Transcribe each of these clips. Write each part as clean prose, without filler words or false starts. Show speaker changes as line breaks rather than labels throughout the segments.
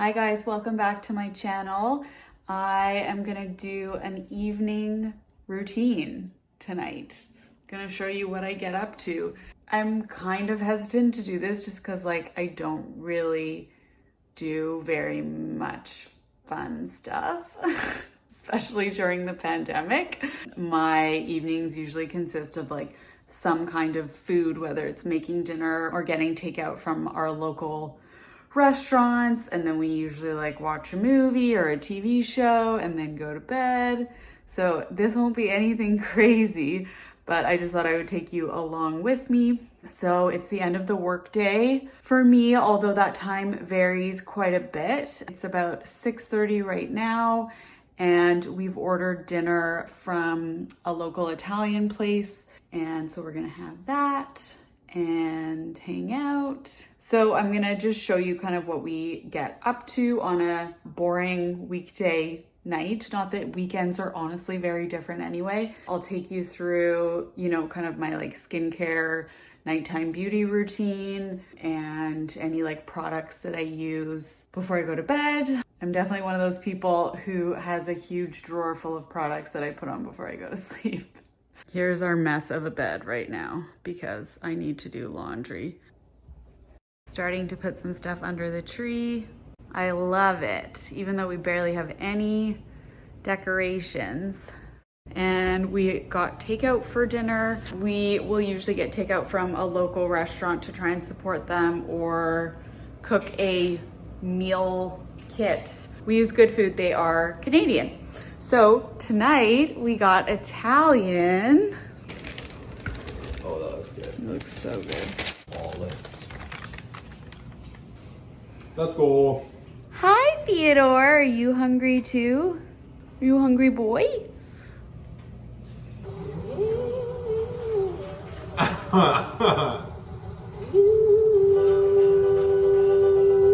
Hi guys, welcome back to my channel. I am gonna do an evening routine tonight. Gonna show you what I get up to. I'm kind of hesitant to do this just because I don't really do very much fun stuff, especially during the pandemic. My evenings usually consist of some kind of food, whether it's making dinner or getting takeout from our local restaurants, and then we usually watch a movie or a TV show and then go to bed. So this won't be anything crazy, but I just thought I would take you along with me. So it's the end of the workday for me, although that time varies quite a bit. It's about 6:30 right now, and we've ordered dinner from a local Italian place, and so we're gonna have that and hang out. So I'm gonna just show you kind of what we get up to on a boring weekday night. Not that weekends are honestly very different anyway. I'll take you through, kind of my skincare, nighttime beauty routine, and any products that I use before I go to bed. I'm definitely one of those people who has a huge drawer full of products that I put on before I go to sleep. Here's our mess of a bed right now because I need to do laundry. Starting to put some stuff under the tree. I love it, even though we barely have any decorations. And we got takeout for dinner. We will usually get takeout from a local restaurant to try and support them, or cook a meal kit. We use Good Food, they are Canadian. So tonight we got Italian.
Oh, that looks good.
It looks so good.
Olives. Let's go.
Hi, Theodore. Are you hungry too? Are you a hungry boy?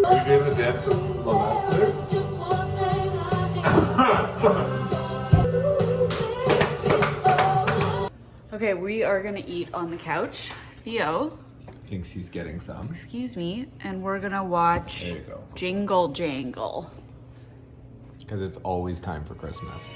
You gave a dip to love
Okay, we are gonna eat on the couch. Theo
thinks he's getting some.
excuse me, and we're gonna watch
There you go.
Jingle Jangle.
Because it's always time for Christmas.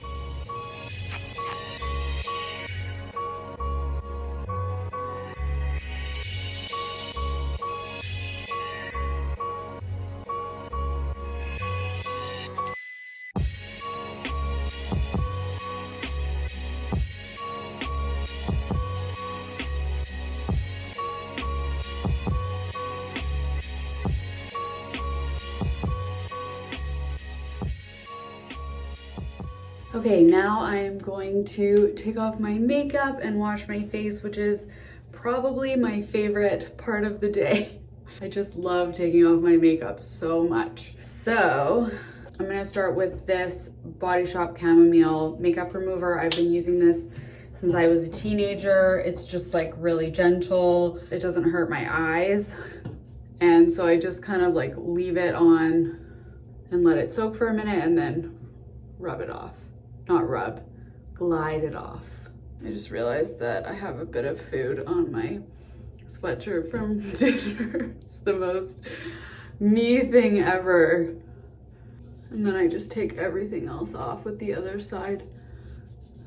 Okay, now I am going to take off my makeup and wash my face, which is probably my favorite part of the day. I just love taking off my makeup so much. So I'm gonna start with this Body Shop Chamomile makeup remover. I've been using this since I was a teenager. It's just really gentle. It doesn't hurt my eyes. And so I just kind of leave it on and let it soak for a minute and then rub it off. Not rub, glide it off. I just realized that I have a bit of food on my sweatshirt from dinner. It's the most me thing ever. And then I just take everything else off with the other side.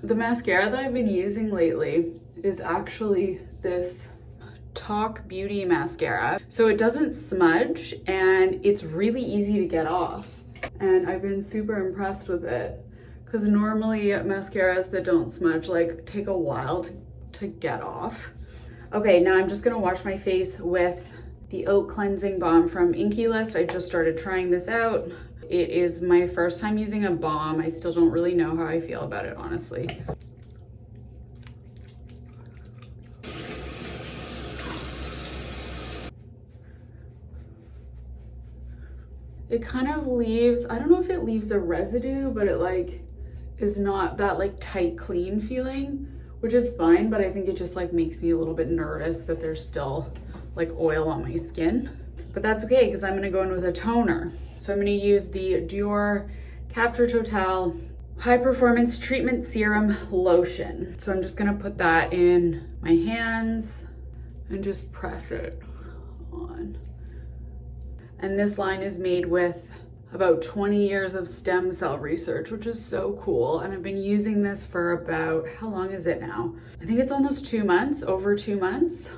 The mascara that I've been using lately is actually this Talk Beauty mascara. So it doesn't smudge and it's really easy to get off. And I've been super impressed with it. Because normally mascaras that don't smudge take a while to get off. Okay, now I'm just gonna wash my face with the Oat Cleansing Balm from Inkey List. I just started trying this out. It is my first time using a balm. I still don't really know how I feel about it, honestly. It kind of leaves, I don't know if it leaves a residue, but it is not that tight clean feeling, which is fine, but I think it just makes me a little bit nervous that there's still oil on my skin. But that's okay because I'm gonna go in with a toner. So I'm gonna use the Dior Capture Total High Performance Treatment Serum Lotion. So I'm just gonna put that in my hands and just press it on. And this line is made with about 20 years of stem cell research, which is so cool. And I've been using this for about, how long is it now? I think it's almost 2 months, over 2 months.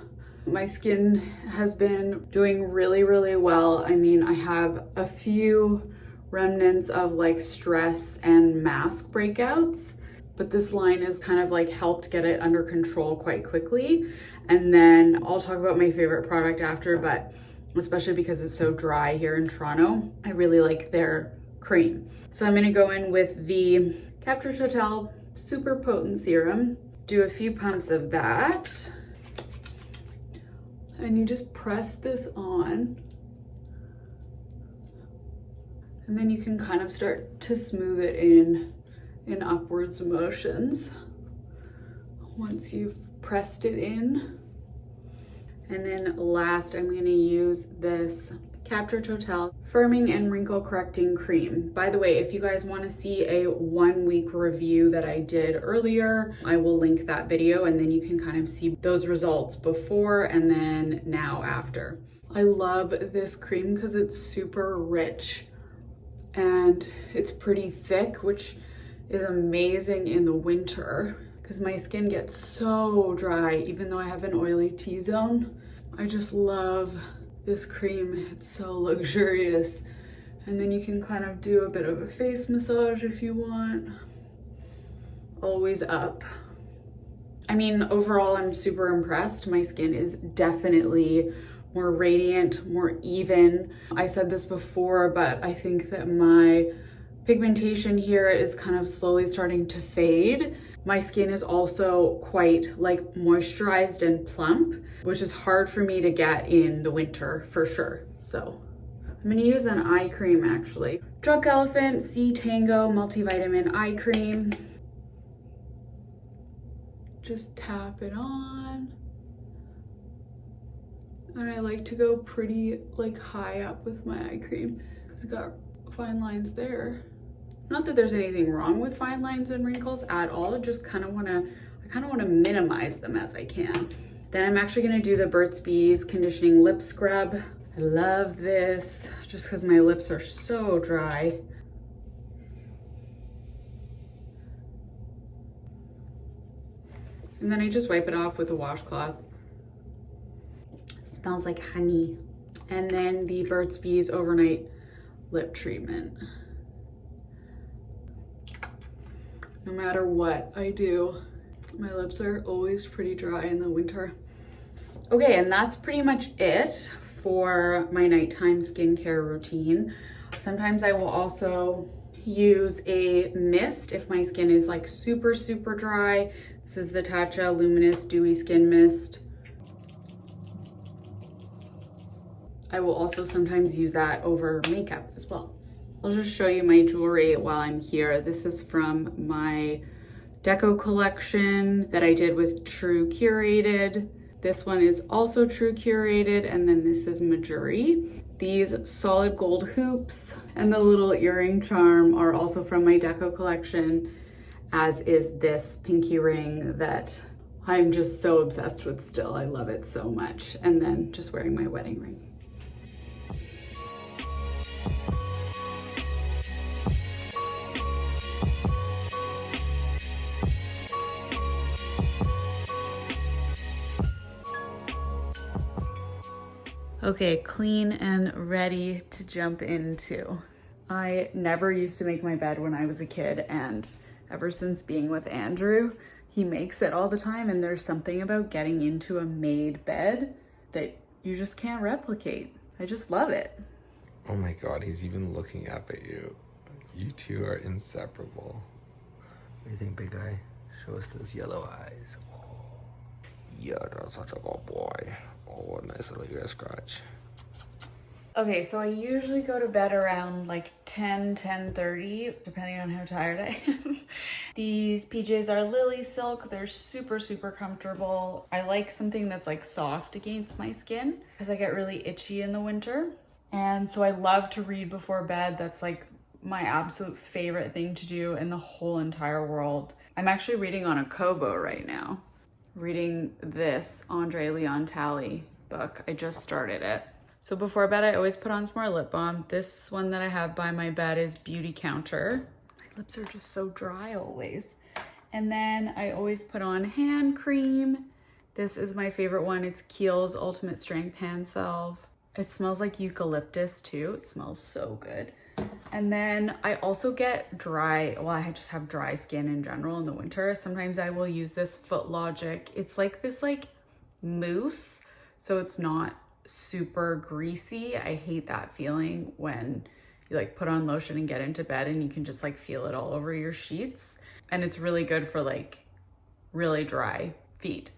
My skin has been doing really, really well. I mean, I have a few remnants of like stress and mask breakouts, but this line has kind of like helped get it under control quite quickly. And then I'll talk about my favorite product after, but especially because it's so dry here in Toronto, I really like their cream. So I'm gonna go in with the Capture Total Super Potent Serum, do a few pumps of that. And you just press this on. And then you can kind of start to smooth it in upwards motions once you've pressed it in. And then last, I'm gonna use this Capture Total Firming and Wrinkle Correcting Cream. By the way, if you guys wanna see a 1-week review that I did earlier, I will link that video and then you can kind of see those results before and then now after. I love this cream because it's super rich and it's pretty thick, which is amazing in the winter because my skin gets so dry even though I have an oily T-zone. I just love this cream. It's so luxurious. And then you can kind of do a bit of a face massage if you want. Always up. I mean, overall, I'm super impressed. My skin is definitely more radiant, more even. I said this before, but I think that my pigmentation here is kind of slowly starting to fade. My skin is also quite like moisturized and plump, which is hard for me to get in the winter for sure. So I'm gonna use an eye cream actually. Drunk Elephant C Tango Multivitamin Eye Cream. Just tap it on. And I like to go pretty like high up with my eye cream because it's got fine lines there. Not that there's anything wrong with fine lines and wrinkles at all. I kind of want to minimize them as I can. Then I'm actually going to do the Burt's Bees Conditioning Lip Scrub. I love this just because my lips are so dry. And then I just wipe it off with a washcloth. It smells like honey. And then the Burt's Bees Overnight Lip Treatment. No matter what I do, my lips are always pretty dry in the winter. Okay, and that's pretty much it for my nighttime skincare routine. Sometimes I will also use a mist if my skin is like super, super dry. This is the Tatcha Luminous Dewy Skin Mist. I will also sometimes use that over makeup as well. I'll just show you my jewelry while I'm here. This is from my deco collection that I did with True Curated. This one is also True Curated, and then this is Majuri. These solid gold hoops and the little earring charm are also from my deco collection, as is this pinky ring that I'm just so obsessed with still. I love it so much. And then just wearing my wedding ring. Okay, clean and ready to jump into. I never used to make my bed when I was a kid, and ever since being with Andrew, he makes it all the time, and there's something about getting into a made bed that you just can't replicate. I just love it.
Oh my God, he's even looking up at you. You two are inseparable. What do you think, big guy? Show us those yellow eyes. Oh. Yeah, that's such a good boy. Oh, nice little ear scratch.
Okay, so I usually go to bed around like 10:30, depending on how tired I am. These PJs are Lily Silk. They're super, super comfortable. I like something that's like soft against my skin because I get really itchy in the winter. And so I love to read before bed. That's like my absolute favorite thing to do in the whole entire world. I'm actually reading on a Kobo right now. Reading this Andre Leon Talley book. I just started it. So before bed, I always put on some more lip balm. This one that I have by my bed is Beauty Counter. My lips are just so dry always. And then I always put on hand cream. This is my favorite one. It's Kiehl's Ultimate Strength Hand Salve. It smells like eucalyptus too. It smells so good. And then I also get dry, well, I just have dry skin in general in the winter. Sometimes I will use this Foot Logic. It's like this like mousse, so it's not super greasy. I hate that feeling when you like put on lotion and get into bed and you can just like feel it all over your sheets. And it's really good for like really dry feet.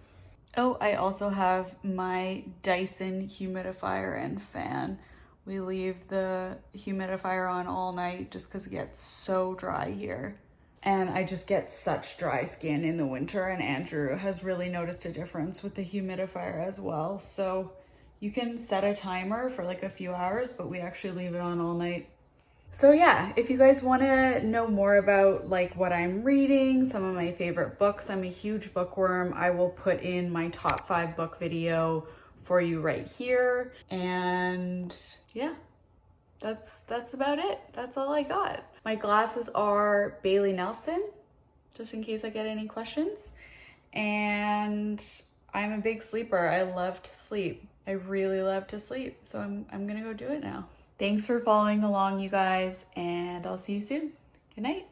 Oh, I also have my Dyson humidifier and fan. We leave the humidifier on all night just because it gets so dry here. And I just get such dry skin in the winter, and Andrew has really noticed a difference with the humidifier as well. So you can set a timer for like a few hours, but we actually leave it on all night. So yeah, if you guys want to know more about like what I'm reading, some of my favorite books, I'm a huge bookworm. I will put in my top 5 book video for you right here. And yeah, that's about it. That's all I got. My glasses are Bailey Nelson, just in case I get any questions. And I'm a big sleeper. I love to sleep. I really love to sleep. So I'm gonna go do it now. Thanks for following along, you guys, and I'll see you soon. Good night.